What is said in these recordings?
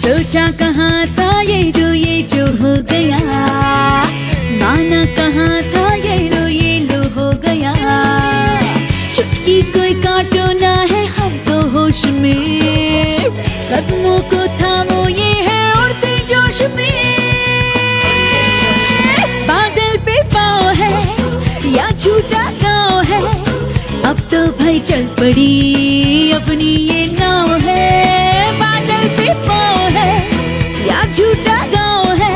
सोचा कहाँ था ये जो हो गया, माना कहाँ था ये लो हो गया। चुटकी कोई काटो ना है हम तो होश में, कदमों को थामो ये है उड़ते जोश में। बादल पे पाँव है या झूठा गाँव है, अब तो भाई चल पड़ी अपनी ये नाव है। बादल पे पाँव है या झूठा गाँव है,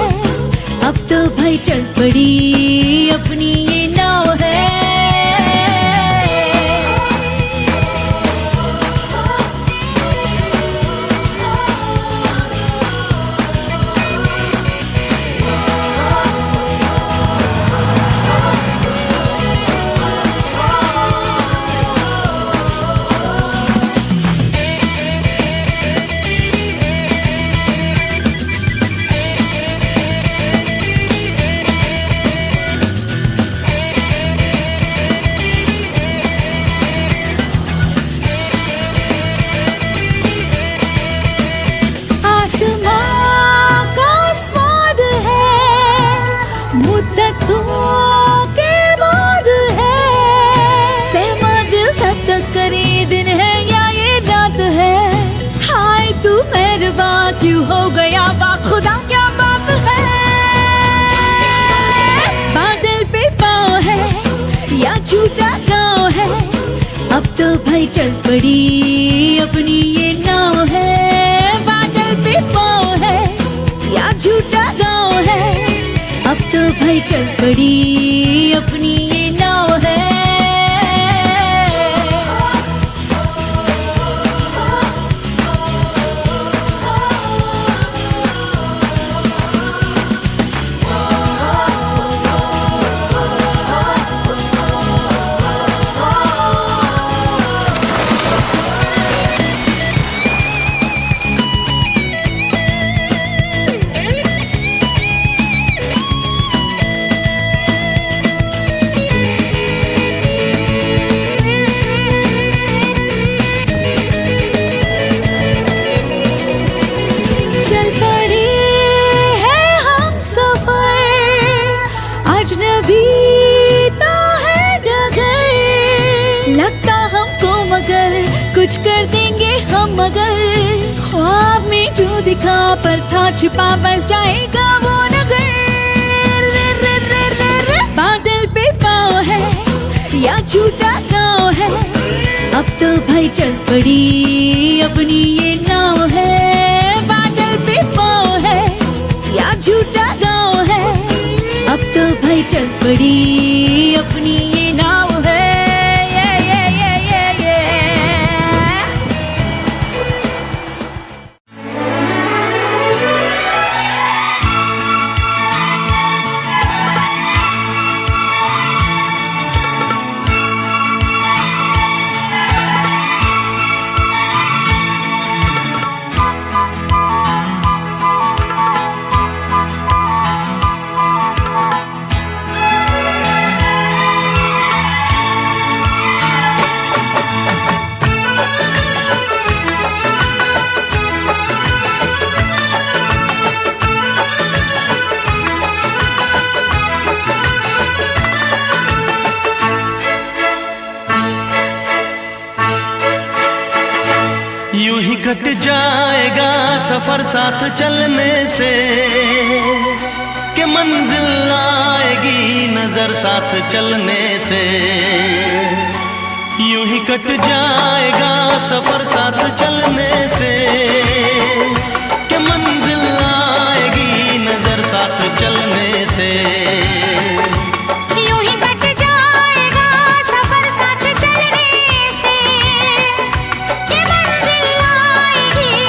अब तो भाई चल पड़ी अपनी ये नाव है। क्यों हो गया वाह खुदा क्या बात है। बादल पे पाँव है या झूठा गाँव है, अब तो भाई चल पड़ी अपनी ये नाव है। बादल पे पाँव है या झूठा गाँव है, अब तो भाई चल पड़ी अपनी ये नाव है। चल पड़े हैं हम सफर, अजनबी तो है डगर। लगता हमको मगर कुछ कर देंगे हम, मगर ख्वाब में जो दिखा पर था छिपा बस जाएगा वो नगर। बादल पे पाँव है या झूठा गाँव है, अब तो भाई चल पड़ी अपनी ये नाव है। पे पाँव है या झूठा गाँव है, अब तो भाई चल पड़ी अपनी ये नाव है। यूं ही कट जाएगा सफर साथ चलने से, कि मंजिल आएगी नजर साथ चलने से। यूं ही कट जाएगा सफर साथ चलने से, कि मंजिल आएगी नजर साथ चलने से। साथ चलने से, कि मंजिल आएगी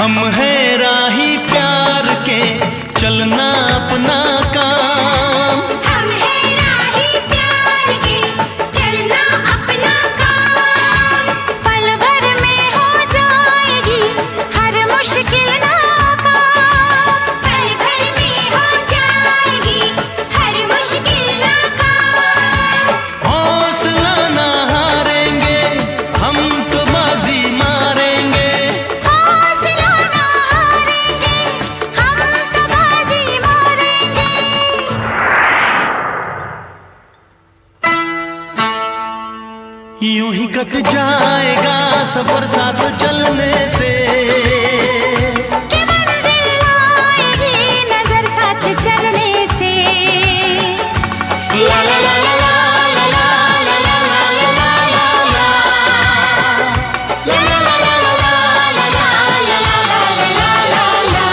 हम हैं राही प्यार के, चलना अपना काम। हम हैं राही प्यार के, चलना अपना काम। पल भर में हो जाएगी हर मुश्किल नाकाम। पल भर में हो जाएगी हर मुश्किल नाकाम। हौसला ना हारेंगे, हम तो बाजी मारेंगे। हौसला ना हारेंगे, हम तो बाजी मारेंगे। यूं ही कट जाएगा सफर साथ चलने से। कि मंजिल आएगी नजर साथ चलने से। ला ला ला ला ला ला ला ला ला ला ला ला। ला ला ला ला ला ला ला ला ला ला ला ला।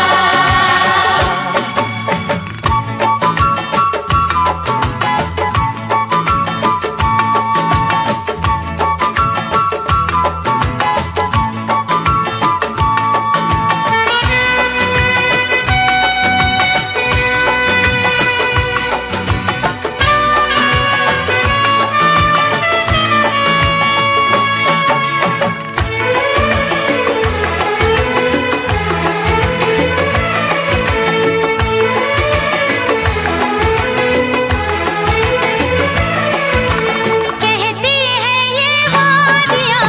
कहती है ये वादियाँ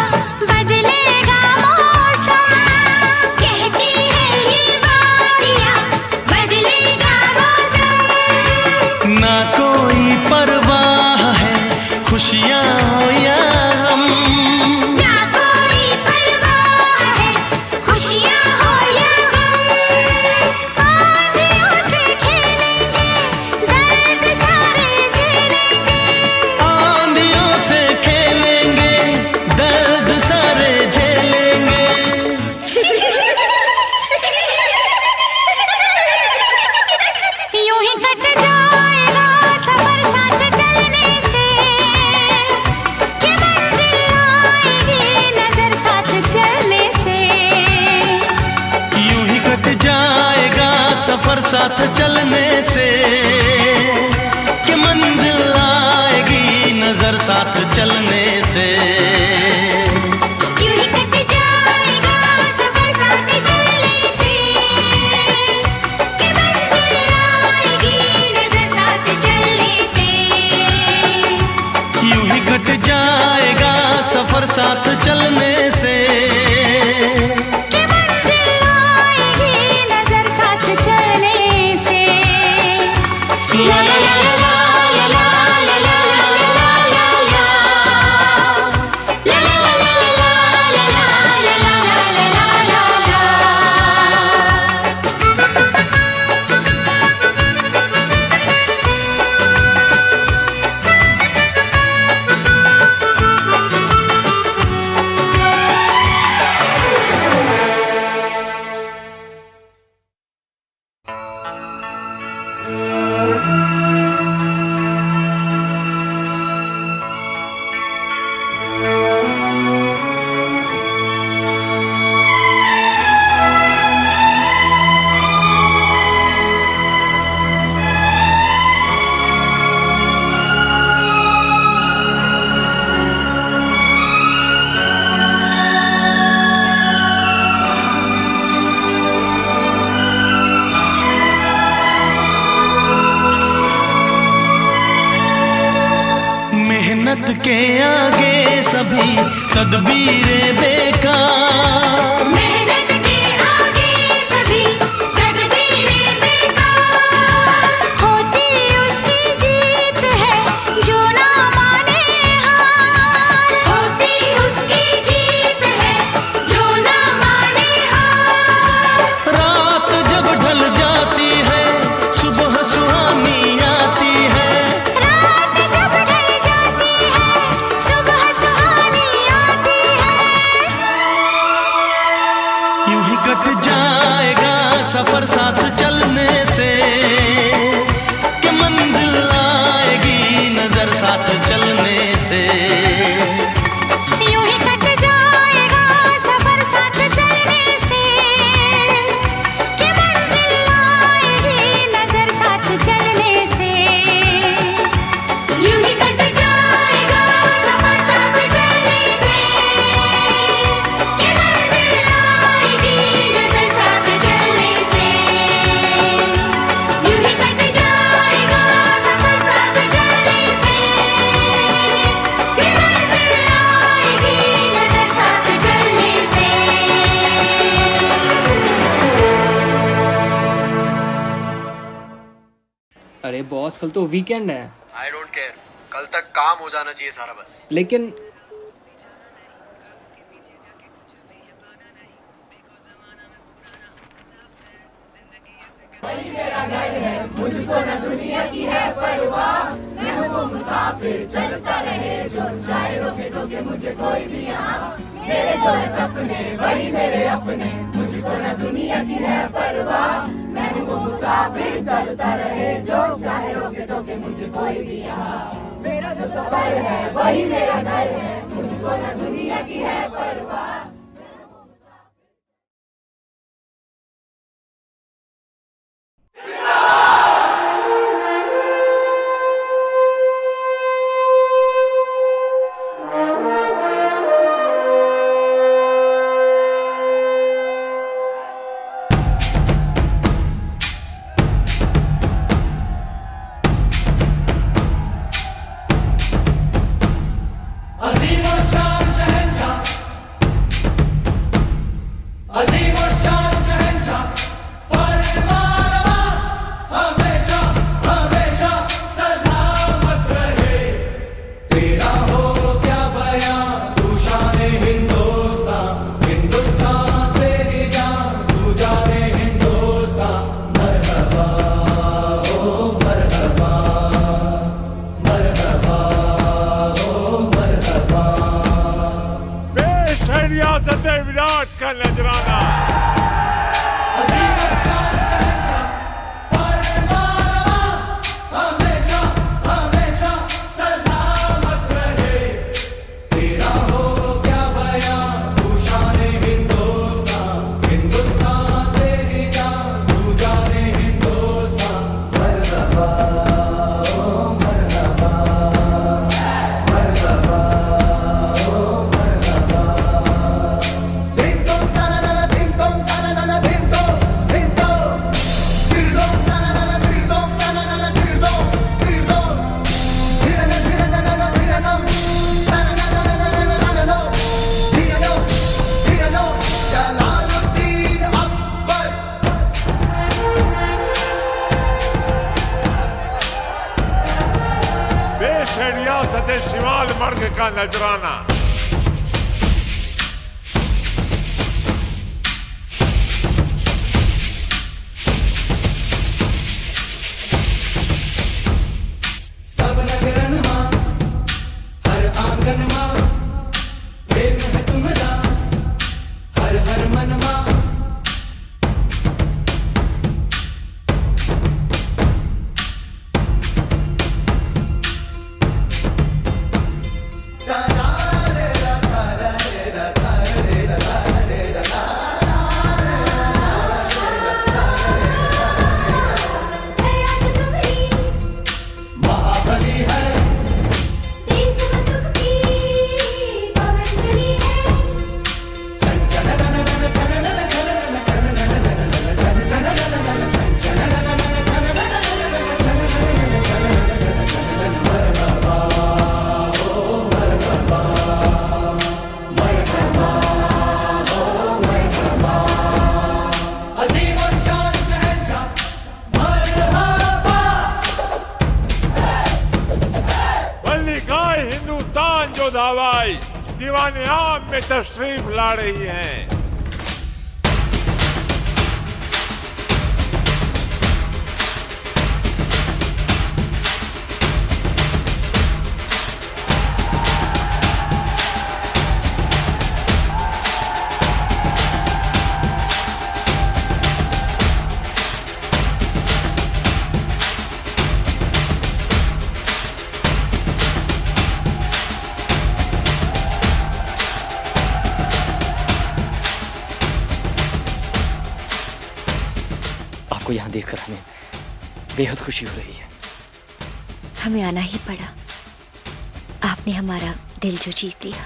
बदलेगा मौसम। कहती है ये वादियाँ बदलेगा मौसम। ना कोई परवाह है खुशियाँ हो या गम। ना कोई परवाह है खुशियाँ हो या गम। आंधियों से खेलेंगे दर्द सारे झेलेंगे। आंधियों से खेलेंगे, दर्द सारे झेलेंगे। यूं ही कट जाएगा सफर साथ चलने से। कि मंजिल आएगी नजर साथ चलने से। यूं ही कट जाएगा सफर साथ चलने से। कि मंजिल आएगी नजर साथ चलने से। यूं ही कट जाएगा सफर साथ चलने से। कि मंजिल आएगी नजर साथ चलने से। यूं ही कट जाएगा सफर साथ चलने से। कि मंजिल आएगी नजर साथ चलने से। ला ला ला ला ला ला ला ला ला ला ला ला ला। ला ला ला ला ला ला ला ला ला ला ला ला। मेहनत के आगे सभी तदबीरें बेकार। मेहनत के आगे सभी तदबीरें बेकार। होती उसकी जीत है जो ना माने हार। होती उसकी जीत है जो ना माने हार। रात जब ढल जाती है सुबह सुहानी आती है। रात जब ढल जाती है सुबह सुहानी आती है। यूं ही कट जाएगा सफर साथ चलने से। कि मंजिल आएगी नजर साथ चलने से। यूं ही कट जाएगा सफर साथ चलने से। अरे बॉस कल तो वीकेंड है। आई डोंट केयर, कल तक काम हो जाना चाहिए सारा बस। लेकिन विराट का नजराना। रियासत शिमाल मर्ग का नजराना। सब नगरन मा हर आंगन मा प्रेम है तुमरा हर हर मन मा। हिंदुस्तान जो दवाई दीवाने आम में तशरीफ ला रही हैं। आपको यहाँ देखकर हमें बेहद खुशी हो रही है। हमें आना ही पड़ा, आपने हमारा दिल जो जीत लिया।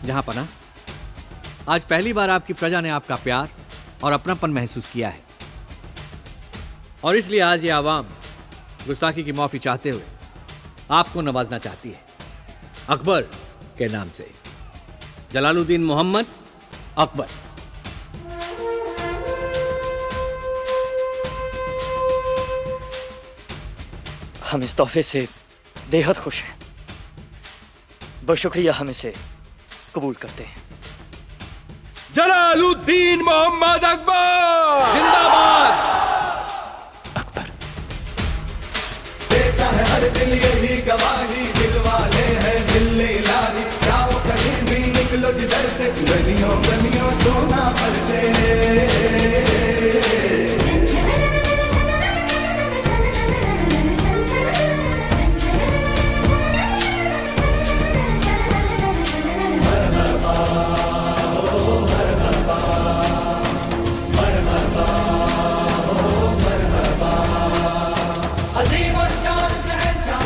जहांपना, आज पहली बार आपकी प्रजा ने आपका प्यार और अपनापन महसूस किया है। और इसलिए आज ये आवाम गुस्ताखी की माफी चाहते हुए आपको नवाजना चाहती है अकबर के नाम से। जलालुद्दीन मोहम्मद अकबर। हम इस तोहफे से बेहद खुश हैं। बशुक्रिया हम इसे कबूल करते हैं। जलालुद्दीन मोहम्मद अकबर जिंदाबाद। अकबर। देता है हर दिल यही गवाही, दिल वाले हैं दिल इलाही। जाओ कहीं भी निकलो जिधर से, गलियों गलियों सोना बरसे। अजीम और शान शहंशाह,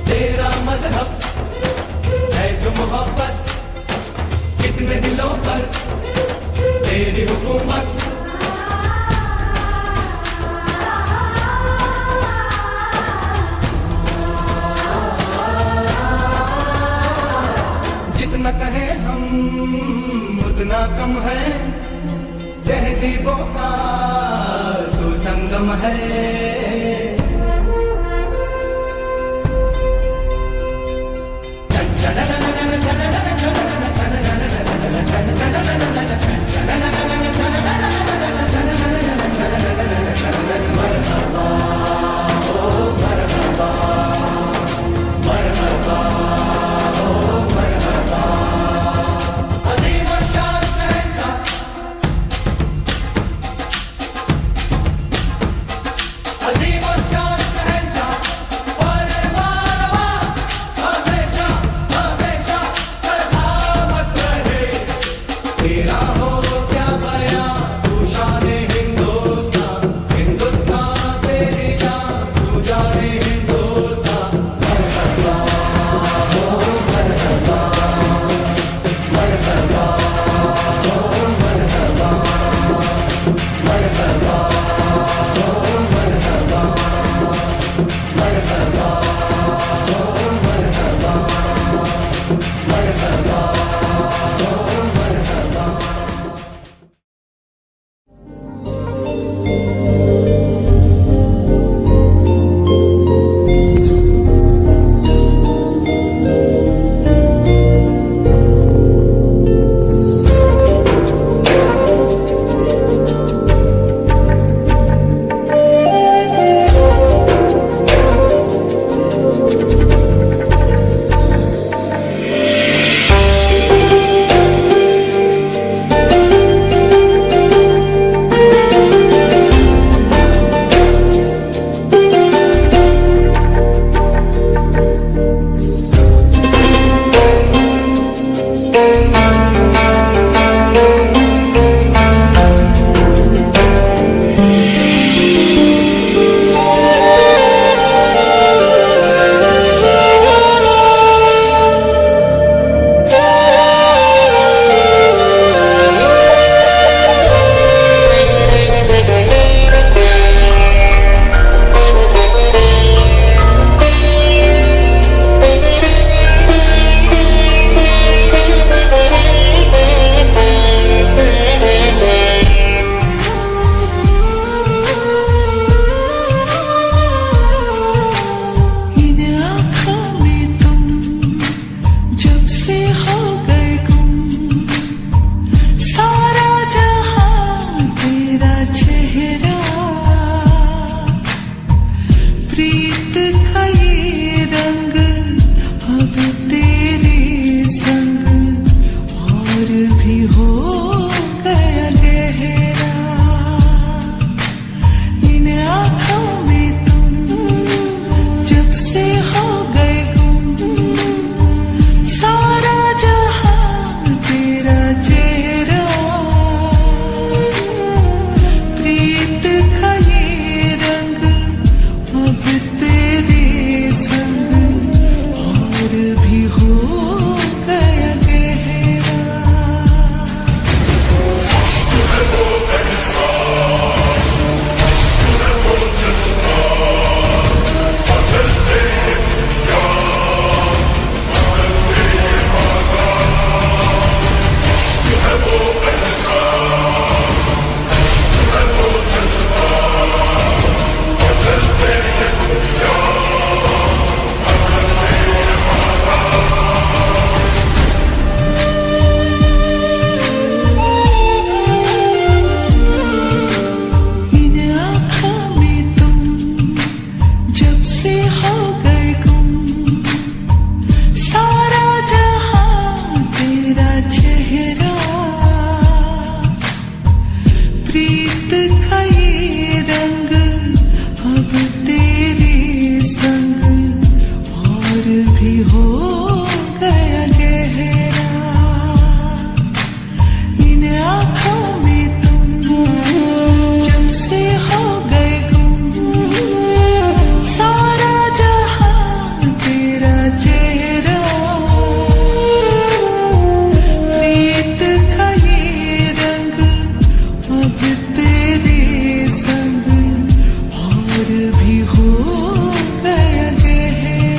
तेरा मजहब है जो मोहब्बत, कितने दिलों पर तेरी हुकूमत। जितना कहे हम उतना कम है, तहजीबों का तो संगम है। अजीम और शान शहंशाह, अजीम और शान शहंशाह, फरमानवा हमेशा हमेशा सलामत रहे। तेरा हो क्या बयां तू शाने हिंदुस्तान, हिंदुस्तान तेरी जान तू जाने हिंदुस्तान। मरहबा हो मरहबा, मरहबा हो मरहबा, मरहबा हो मरहबा, मरहबा हो मरहबा, मरहबा हो मरहबा। प्रीत का ये से हो गए गुम सारा जहां तेरा चेहरा प्रीत का ये रंग अब तेरे संग और भी हो गया गहरा इन आँखों में तुम जब से हो गए गुम सारा जहां तेरा चेहरा प्रीत का ये रंग अब तेरे संग और भी हो गया गहरा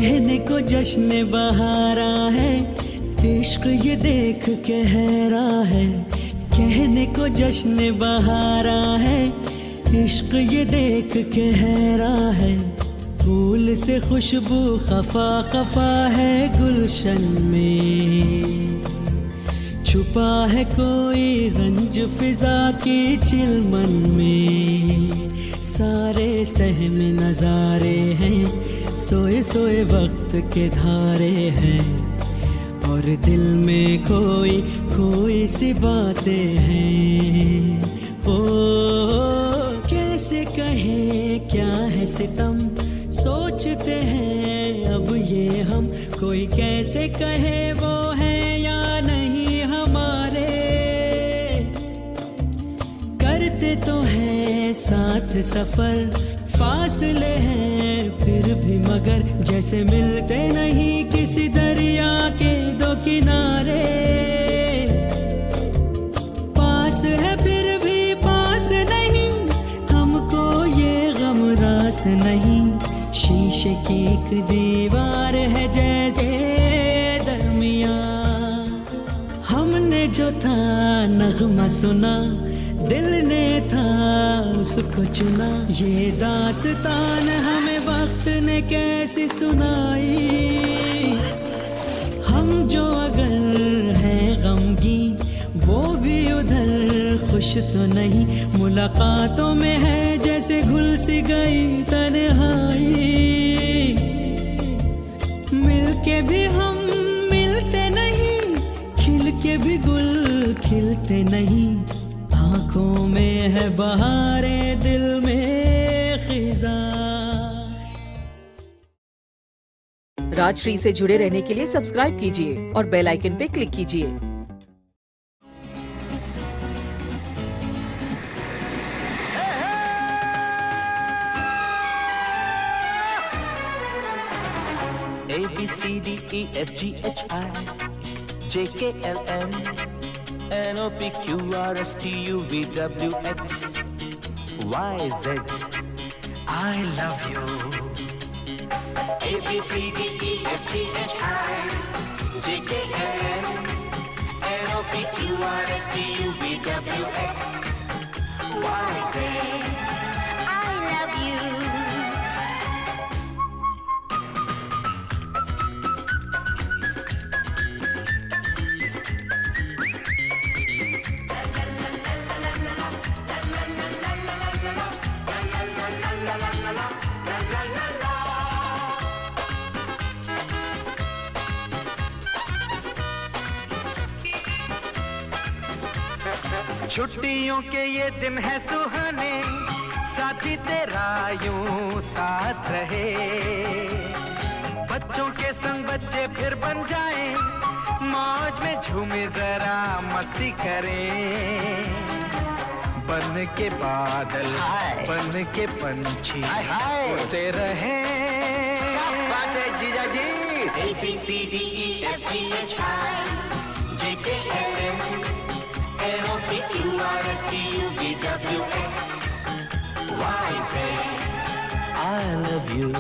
कहने को जश्न बहारा है इश्क ये देख के हैरा है कहने को जश्न बहारा है इश्क ये देख के हैरा है फूल से खुशबू खफा खफा है गुलशन में छुपा है कोई रंज फिजा की चिलमन में सारे सहम नजारे हैं सोए सोए वक्त के धारे हैं और दिल में कोई कोई सी बातें हैं ओ कैसे कहे क्या है सितम सोचते हैं अब ये हम कोई कैसे कहे वो है या नहीं हमारे करते तो हैं साथ सफर फासले हैं फिर भी मगर जैसे मिलते नहीं किसी दरिया के दो किनारे पास है फिर भी पास नहीं हमको ये गम रास नहीं शीशे की एक दीवार है जैसे दरमिया हमने जो था नगमा सुना दिल ने था उसको चुना ये दास्तान हमें वक्त वक्त ने कैसी सुनाई, हम जो अगर हैं गमगी वो भी उधर खुश तो नहीं, मुलाकातों में है जैसे घुल सी गई तन्हाई, मिलके भी हम मिलते नहीं, खिल के भी गुल खिलते नहीं, आंखों में है बहारे दिल में खिजा। राजश्री से जुड़े रहने के लिए सब्सक्राइब कीजिए और बेल आइकन पे क्लिक कीजिए। A B C D E F G H I J K L M N O P Q R S T U V W X Y Z. I love you. A B C D E F G H I J K L M N O P Q R S T U V W X Y Z. I love you. छुट्टियों के ये दिन है सुहाने, साथी तेरा यूं साथ रहे, बच्चों के संग बच्चे फिर बन जाएं, मौज में झूमे जरा मस्ती करें, बन के बादल बन के पंछी उड़ते रहें। बात है जीजा जी। A B C D E F G H I J K L M N O P Q R S T U V W X Y Z. I love you.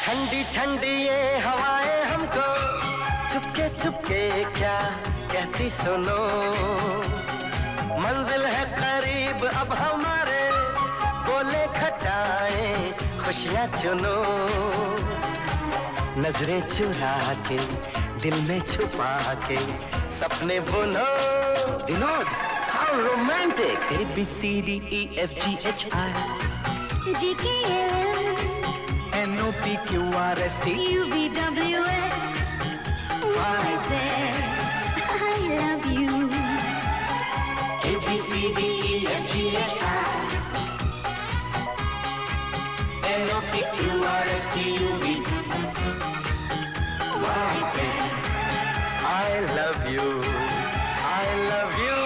ठंडी ठंडी ये हवाएं हमको चुपके चुपके क्या कहती सुनो, मंजिल है करीब अब हमारे, बोले खटाएं खुशियां चुनो, नजरें चुरा के दिल में छुपा के सपने बुनो। Vinod, how romantic. A B C D E F G H I J K L M N O P Q R S T U V W X Y Z. I love you. A B C D E F G H I N O P Q R S T U V Y Z. I love you. I love you.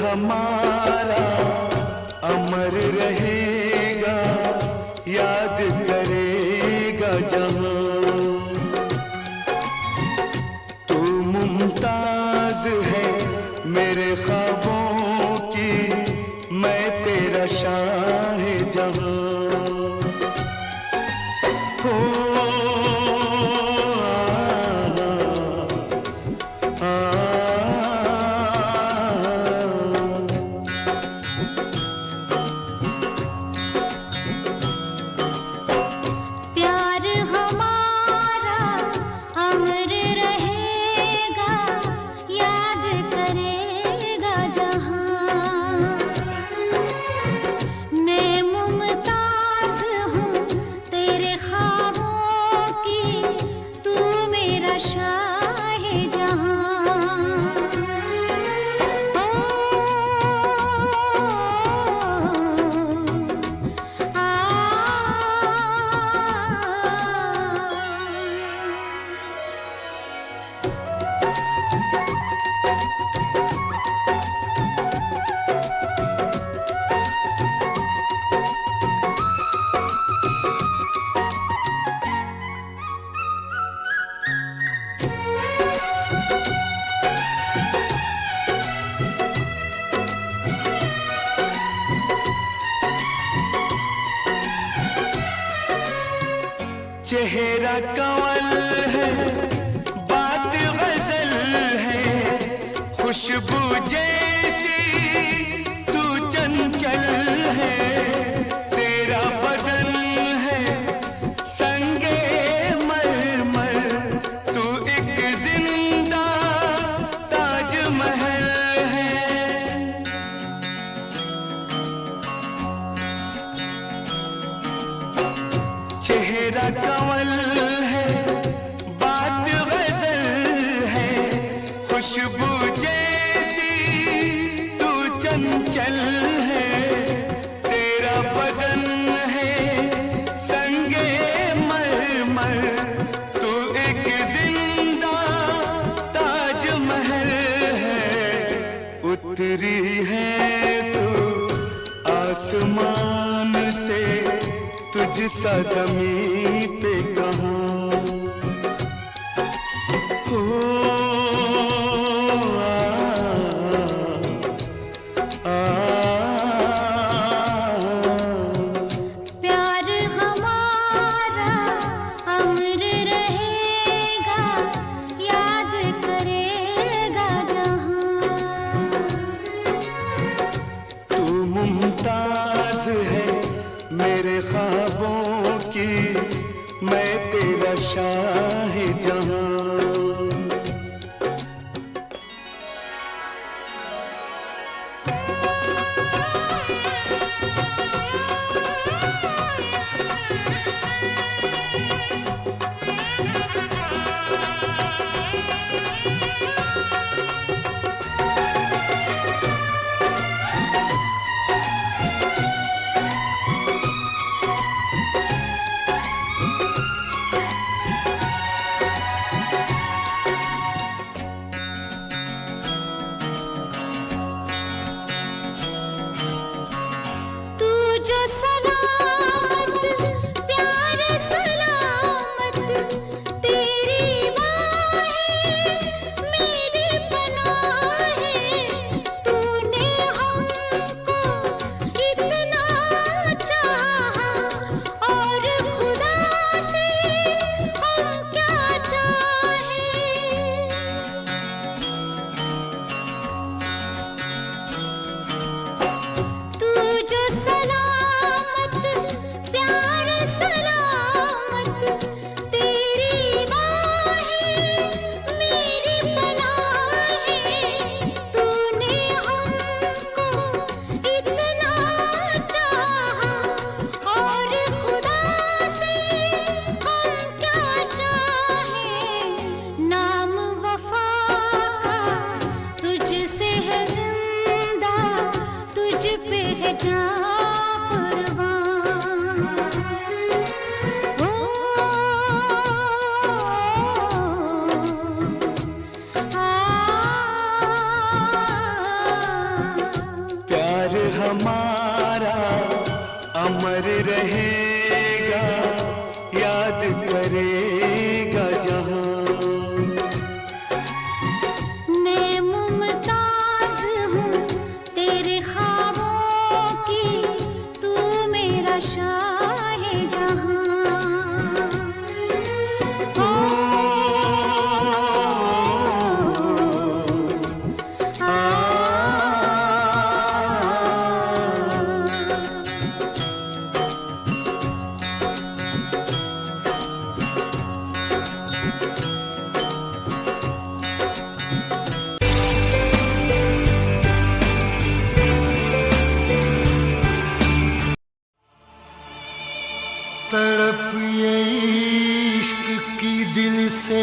हमारा अमर रहेगा, याद करेगा जहां। तू मुमताज है मेरे ख्वाबों की, मैं तेरा शाह जहां। प्यार हमारा अमर रहेगा, याद करेगा जहां। मैं मुमताज हूँ तेरे ख्वाबों की, तू मेरा शाह जहां। चेहरा कंवल है, बात गजल है, खुशबू जैसी तू चंचल है। तेरा बदन है संगे मरमर, तू एक जिंदा ताजमहल है। चेहरा कंवल है, बात गजल है, खुशबू जैसी तू चंचल है। तेरा बदन है संगे मरमर, तू एक जिंदा ताजमहल है। उतरी है तू आसमान से, तुझसा ज़मीं पे कहाँ। हो प्यार हमारा अमर रहेगा, याद करेगा जहां। तू मुमताज है मेरे ख्वाबों की, मैं तेरा शाह जहां। रहेगा, याद करेगा जहां। मैं मुमताज हूँ तेरे ख्वाबों की, तू मेरा शाहे जहां। तड़प ये इश्क की दिल से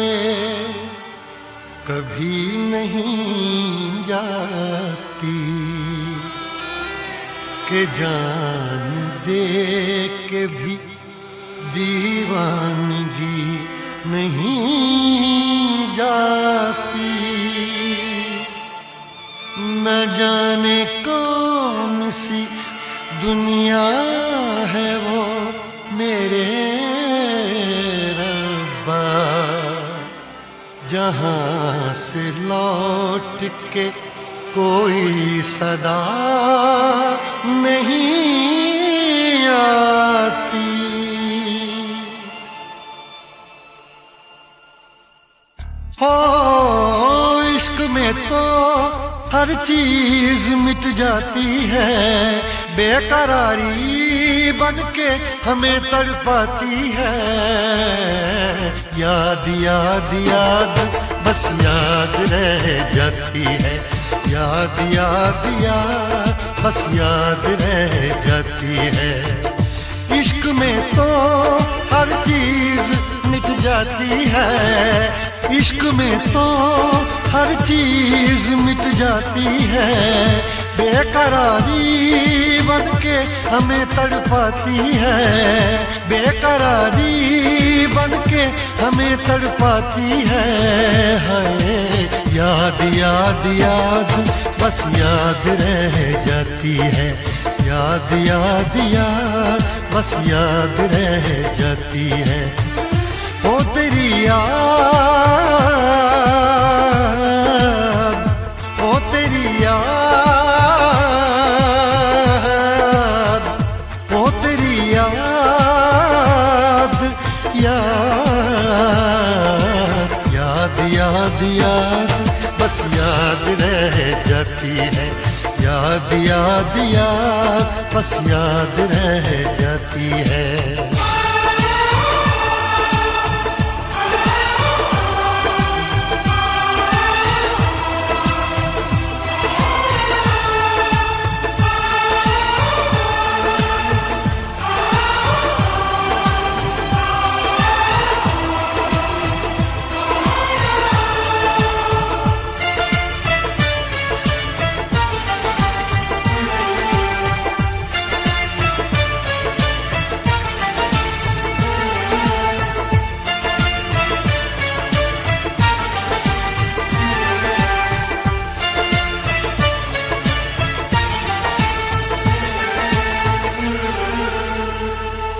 कभी नहीं जाती, के जान दे के भी दीवानगी नहीं जाती। न जाने कौन सी दुनिया है वो मेरे रब्बा, जहां से लौट के कोई सदा नहीं आती। हो इश्क में तो हर चीज मिट जाती है, बेकरारी बन के हमें तड़पाती है। याद याद याद बस याद रह जाती है, याद याद याद बस याद रह जाती है। इश्क में तो हर चीज मिट जाती है, इश्क में तो हर चीज मिट जाती है। बेकरारी बन के हमें तड़पाती है, बेकरारी बन के हमें तड़पाती है। हाय याद याद याद बस याद रह जाती है, याद याद याद बस याद रह जाती है। ओ तेरी याद, ओ तेरी याद, ओ तेरी याद, याद याद याद याद बस याद रह जाती है, याद याद याद बस याद रह जाती है।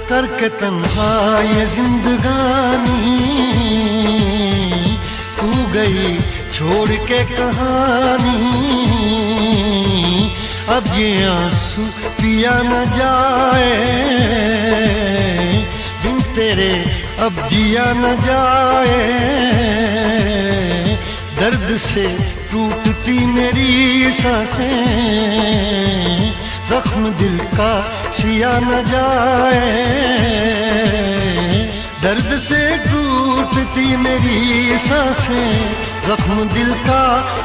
करके तन्हा ये जिंदगानी तू गई छोड़ के कहानी। अब ये आंसू पिया न जाए बिन तेरे, अब जिया न जाए। दर्द से टूटती मेरी सांसें, जख्म दिल का सिया न जाए। दर्द से टूटती मेरी सांसें, जख्म दिल का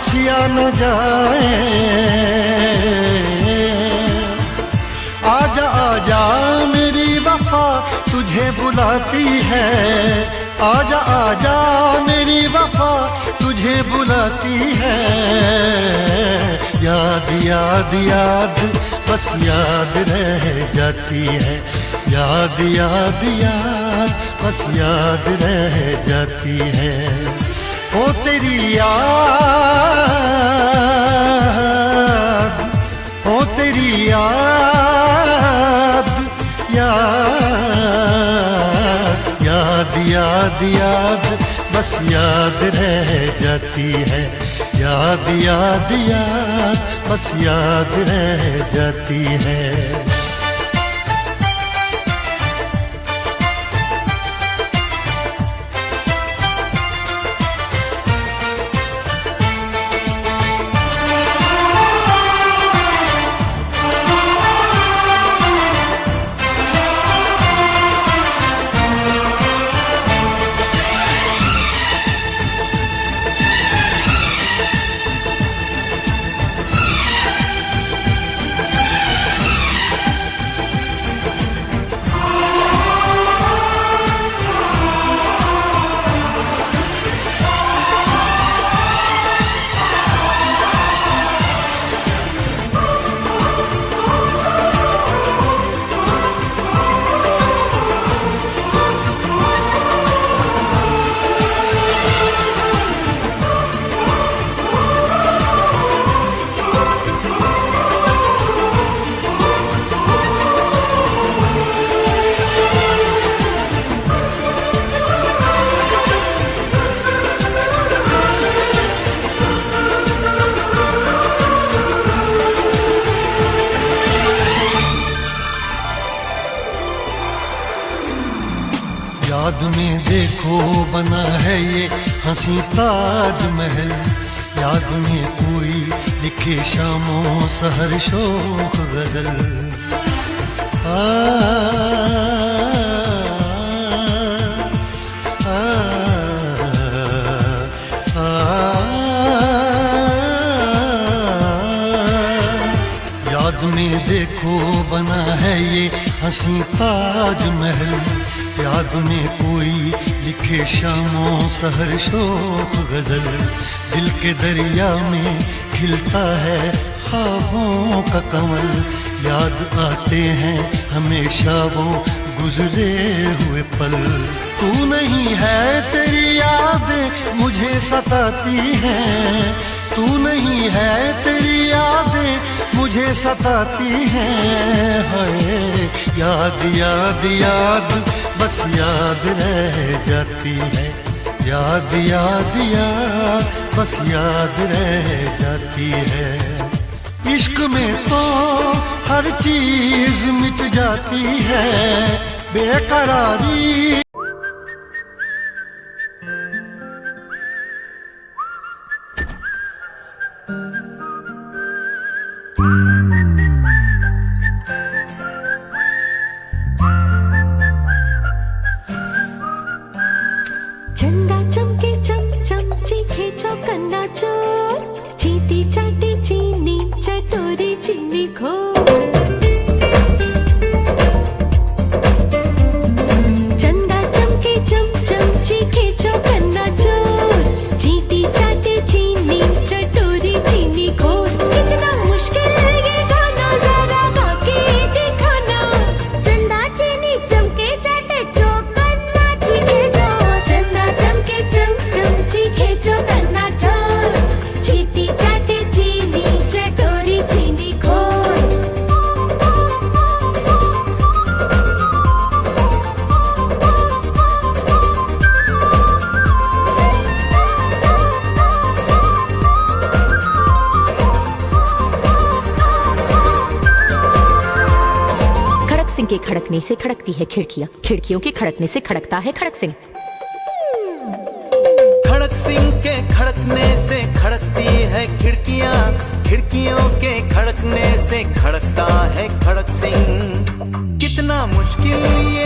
सिया न जाए। आजा आजा मेरी वफा तुझे बुलाती है, आजा आजा मेरी वफा तुझे बुलाती है। याद याद याद बस याद रह जाती है, याद याद याद बस याद रह जाती है। ओ तेरी याद, ओ तेरी याद, याद याद याद याद बस याद रह जाती है, याद याद याद बस याद रह जाती है। याद में देखो बना है ये हंसी ताजमहल, याद में कोई लिखे शामों सहर शोक गजल। याद में देखो बना है ये हंसी ताजमहल, याद में कोई लिखे शामों सहर शोक गजल। दिल के दरिया में खिलता है ख्वाबों का कमल, याद आते हैं हमेशा वो गुजरे हुए पल। तू नहीं है तेरी यादें मुझे सताती हैं, तू नहीं है तेरी यादें मुझे सताती हैं। हाय याद याद याद बस याद रह जाती है, याद याद याद बस याद रह जाती है। इश्क में तो हर चीज मिट जाती है, बेकरारी चंदा चमके चम चम चीखे चौकन्ना चोर, चीटी चाटी चीनी चटोरी चीनी खो। चंदा चमके चम चम चीखे चौकन्ना चोर, चीटी चाटी चीनी चटोरी चीनी खो। कितना मुश्किल ये गाना जरा गा के दिखाना। चंदा चीनी चमके चाटे चौकन्ना चीखे चोर, चंदा चमके चम चम चीखे चौकन्ना चोर, चीटी चाटे चीनी चटोरी चीनी खोर। खड़क सिंह के खड़कने से खड़कती है खिड़कियां, खिड़कियों के खड़कने से खड़कता है खड़क सिंह। खड़क सिंह के खड़कने से खड़कती है खिड़कियां, खिड़कियों के खड़कने से खड़कता है खड़क सिंह। कितना मुश्किल ये